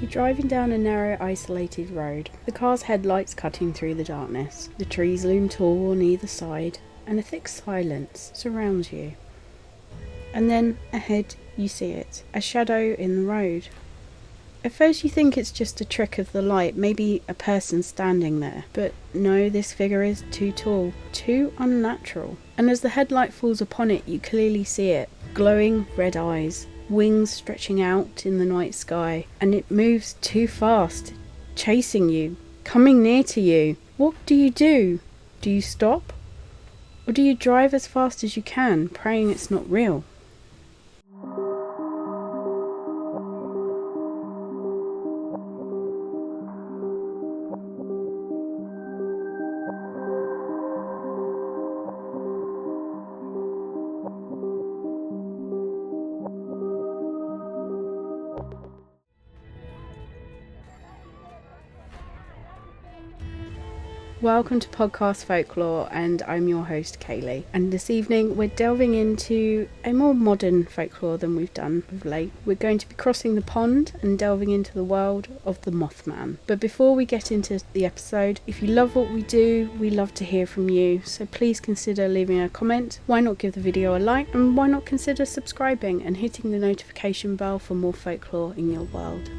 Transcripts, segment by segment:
You're driving down a narrow, isolated road, the car's headlights cutting through the darkness. The trees loom tall on either side, and a thick silence surrounds you. And then, ahead, you see it, a shadow in the road. At first you think it's just a trick of the light, maybe a person standing there. But no, this figure is too tall, too unnatural. And as the headlight falls upon it, you clearly see it. Glowing red eyes, wings stretching out in the night sky. And it moves too fast, chasing you, coming near to you. What do you do? Do you stop? Or do you drive as fast as you can, praying it's not real? Welcome to Podcast Folklore, and I'm your host Kaylee. And this evening we're delving into a more modern folklore than we've done of late. We're going to be crossing the pond and delving into the world of the Mothman. But before we get into the episode, if you love what we do, we love to hear from you. So please consider leaving a comment. Why not give the video a like? And why not consider subscribing and hitting the notification bell for more folklore in your world?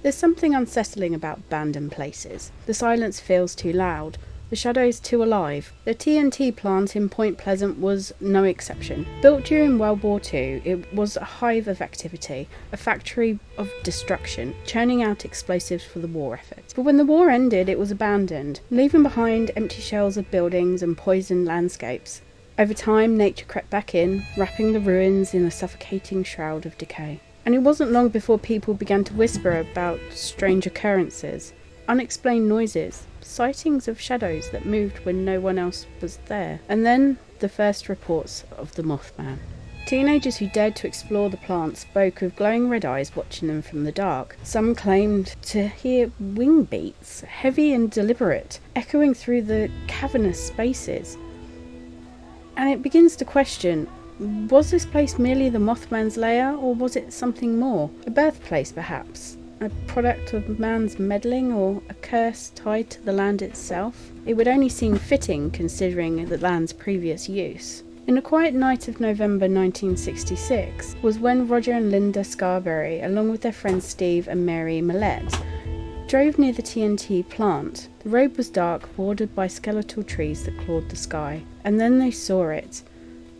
There's something unsettling about abandoned places. The silence feels too loud. The shadows too alive. The TNT plant in Point Pleasant was no exception. Built during World War II, it was a hive of activity, a factory of destruction, churning out explosives for the war effort. But when the war ended, it was abandoned, leaving behind empty shells of buildings and poisoned landscapes. Over time, nature crept back in, wrapping the ruins in a suffocating shroud of decay. And it wasn't long before people began to whisper about strange occurrences, unexplained noises, sightings of shadows that moved when no one else was there. And then the first reports of the Mothman. Teenagers who dared to explore the plant spoke of glowing red eyes watching them from the dark. Some claimed to hear wing beats, heavy and deliberate, echoing through the cavernous spaces. And it begins to question, was this place merely the Mothman's lair, or was it something more? A birthplace, perhaps? A product of man's meddling, or a curse tied to the land itself? It would only seem fitting, considering the land's previous use. In a quiet night of November 1966 was when Roger and Linda Scarberry, along with their friends Steve and Mary Millett, drove near the TNT plant. The road was dark, bordered by skeletal trees that clawed the sky. And then they saw it.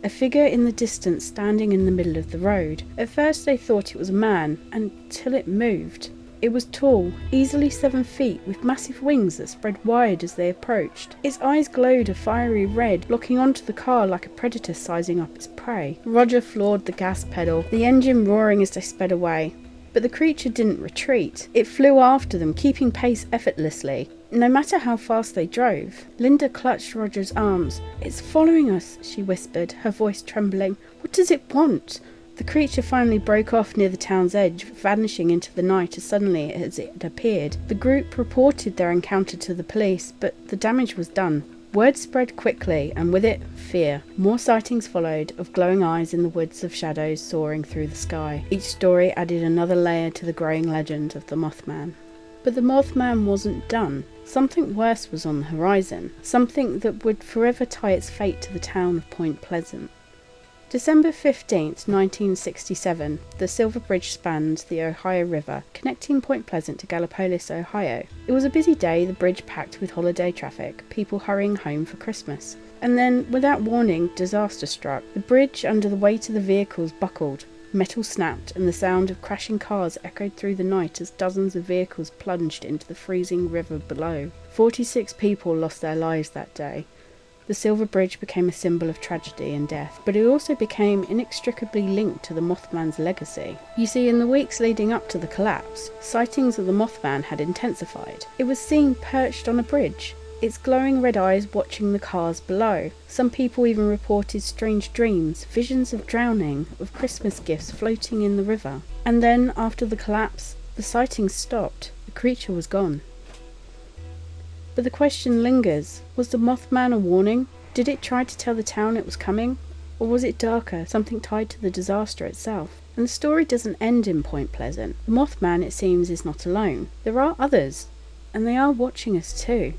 A figure in the distance standing in the middle of the road. At first they thought it was a man, until it moved. It was tall, easily 7 feet, with massive wings that spread wide as they approached. Its eyes glowed a fiery red, locking onto the car like a predator sizing up its prey. Roger floored the gas pedal, the engine roaring as they sped away. But the creature didn't retreat. It flew after them, keeping pace effortlessly, no matter how fast they drove. Linda clutched Roger's arms. "It's following us," she whispered, her voice trembling. "What does it want?" The creature finally broke off near the town's edge, vanishing into the night as suddenly as it had appeared. The group reported their encounter to the police, but the damage was done. Word spread quickly, and with it, fear. More sightings followed, of glowing eyes in the woods of shadows soaring through the sky. Each story added another layer to the growing legend of the Mothman. But the Mothman wasn't done. Something worse was on the horizon, something that would forever tie its fate to the town of Point Pleasant. December 15th, 1967, the Silver Bridge spanned the Ohio River, connecting Point Pleasant to Gallipolis, Ohio. It was a busy day, the bridge packed with holiday traffic, people hurrying home for Christmas. And then, without warning, disaster struck. The bridge, under the weight of the vehicles, buckled. Metal snapped, and the sound of crashing cars echoed through the night as dozens of vehicles plunged into the freezing river below. 46 people lost their lives that day. The Silver Bridge became a symbol of tragedy and death, but it also became inextricably linked to the Mothman's legacy. You see, in the weeks leading up to the collapse, sightings of the Mothman had intensified. It was seen perched on a bridge, its glowing red eyes watching the cars below. Some people even reported strange dreams, visions of drowning, of Christmas gifts floating in the river. And then, after the collapse, the sightings stopped. The creature was gone. But the question lingers, was the Mothman a warning? Did it try to tell the town it was coming? Or was it darker, something tied to the disaster itself? And the story doesn't end in Point Pleasant. The Mothman, it seems, is not alone. There are others, and they are watching us too.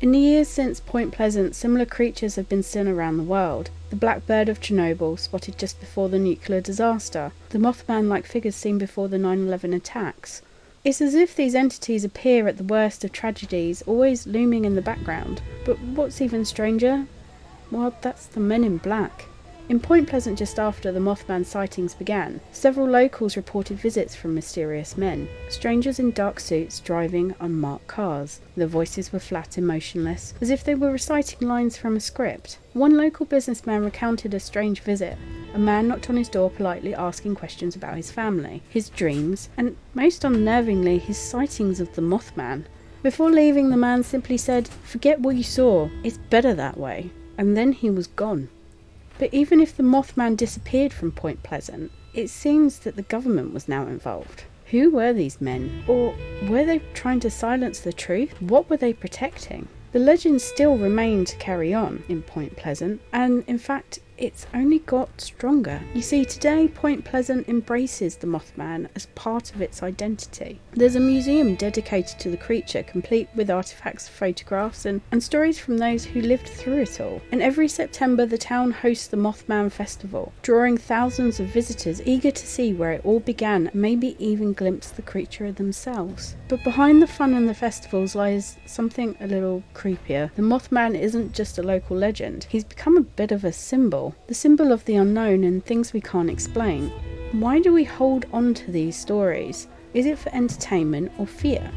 In the years since Point Pleasant, similar creatures have been seen around the world. The black bird of Chernobyl, spotted just before the nuclear disaster. The Mothman-like figures seen before the 9/11 attacks. It's as if these entities appear at the worst of tragedies, always looming in the background. But what's even stranger? Well, that's the Men in Black. In Point Pleasant, just after the Mothman sightings began, several locals reported visits from mysterious men, strangers in dark suits driving unmarked cars. Their voices were flat and motionless, as if they were reciting lines from a script. One local businessman recounted a strange visit. A man knocked on his door, politely asking questions about his family, his dreams, and most unnervingly, his sightings of the Mothman. Before leaving, the man simply said, "Forget what you saw, it's better that way," and then he was gone. But even if the Mothman disappeared from Point Pleasant, it seems that the government was now involved. Who were these men? Or were they trying to silence the truth? What were they protecting? The legends still remain to carry on in Point Pleasant, and in fact, it's only got stronger. You see, today Point Pleasant embraces the Mothman as part of its identity. There's a museum dedicated to the creature, complete with artifacts, photographs, and stories from those who lived through it all. And every September, the town hosts the Mothman Festival, drawing thousands of visitors eager to see where it all began, and maybe even glimpse the creature themselves. But behind the fun and the festivals lies something a little creepier. The Mothman isn't just a local legend. He's become a bit of a symbol. The symbol of the unknown and things we can't explain. Why do we hold on to these stories? Is it for entertainment or fear?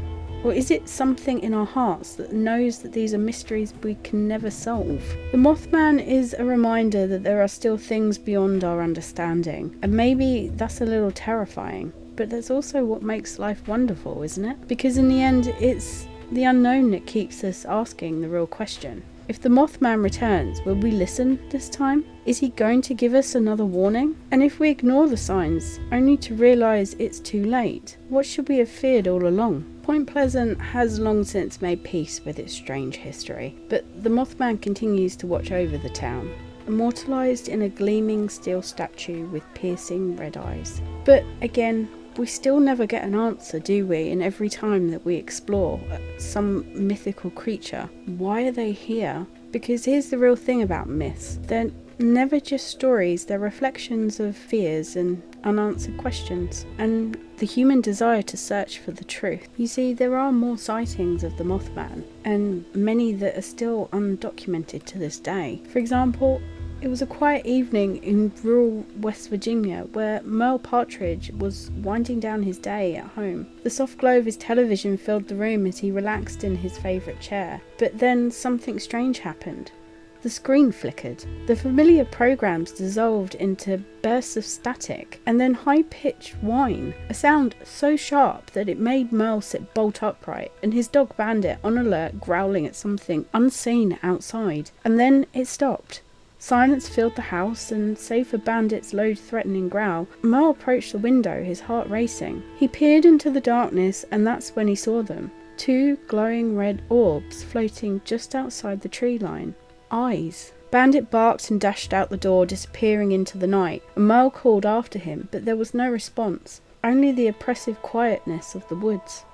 Or is it something in our hearts that knows that these are mysteries we can never solve? The Mothman is a reminder that there are still things beyond our understanding, and maybe that's a little terrifying. But that's also what makes life wonderful, isn't it? Because in the end, it's the unknown that keeps us asking the real question. If the Mothman returns, will we listen this time? Is he going to give us another warning? And if we ignore the signs, only to realise it's too late, what should we have feared all along? Point Pleasant has long since made peace with its strange history, but the Mothman continues to watch over the town, immortalised in a gleaming steel statue with piercing red eyes. But again, we still never get an answer, do we, in every time that we explore some mythical creature. Why are they here? Because here's the real thing about myths. They're never just stories, they're reflections of fears and unanswered questions, and the human desire to search for the truth. You see, there are more sightings of the Mothman, and many that are still undocumented to this day. For example, it was a quiet evening in rural West Virginia where Merle Partridge was winding down his day at home. The soft glow of his television filled the room as he relaxed in his favourite chair. But then something strange happened. The screen flickered. The familiar programs dissolved into bursts of static and then high-pitched whine, a sound so sharp that it made Merle sit bolt upright, and his dog Bandit on alert, growling at something unseen outside. And then it stopped. Silence filled the house, and save for Bandit's low threatening growl, Merle approached the window, his heart racing. He peered into the darkness, and that's when he saw them. Two glowing red orbs floating just outside the tree line. Eyes. Bandit barked and dashed out the door, disappearing into the night, and Merle called after him, but there was no response, only the oppressive quietness of the woods.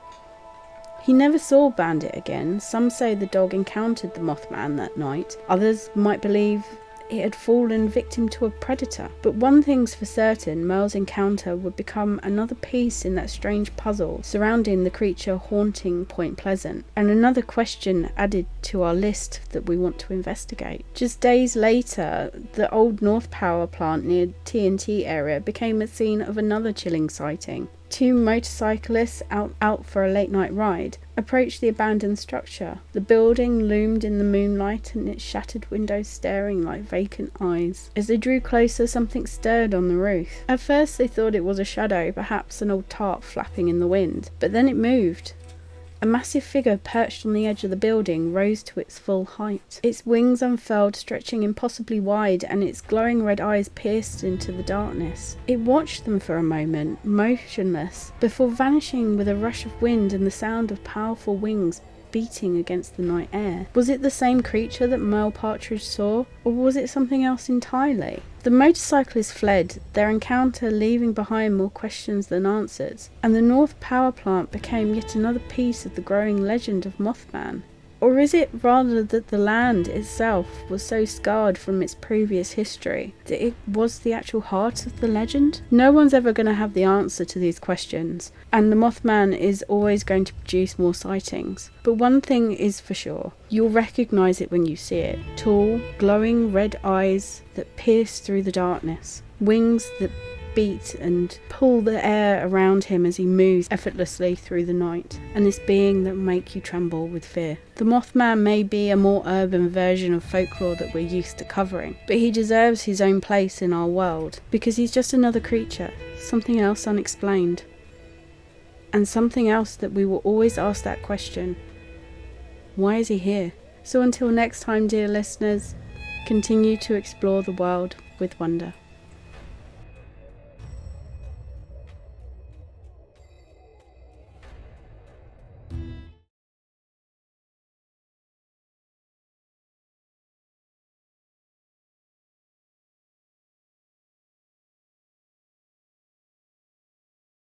He never saw Bandit again. Some say the dog encountered the Mothman that night. Others might believe it had fallen victim to a predator. But one thing's for certain, Merle's encounter would become another piece in that strange puzzle surrounding the creature haunting Point Pleasant, and another question added to our list that we want to investigate. Just days later, the old North Power plant near TNT area became a scene of another chilling sighting. Two motorcyclists out for a late night ride approached the abandoned structure. The building loomed in the moonlight, and its shattered windows staring like vacant eyes. As they drew closer, something stirred on the roof. At first they thought it was a shadow, perhaps an old tarp flapping in the wind, but then it moved. A massive figure perched on the edge of the building rose to its full height. Its wings unfurled, stretching impossibly wide, and its glowing red eyes pierced into the darkness. It watched them for a moment, motionless, before vanishing with a rush of wind and the sound of powerful wings beating against the night air. Was it the same creature that Mel Partridge saw, or was it something else entirely? The motorcyclists fled, their encounter leaving behind more questions than answers, and the North Power Plant became yet another piece of the growing legend of Mothman. Or is it rather that the land itself was so scarred from its previous history that it was the actual heart of the legend? No one's ever going to have the answer to these questions, and the Mothman is always going to produce more sightings. But one thing is for sure, you'll recognise it when you see it. Tall, glowing red eyes that pierce through the darkness, wings that beat and pull the air around him as he moves effortlessly through the night, and this being that make you tremble with fear. The Mothman may be a more urban version of folklore that we're used to covering, but he deserves his own place in our world, because he's just another creature, something else unexplained, and something else that we will always ask that question: why is he here? So until next time, dear listeners, continue to explore the world with wonder.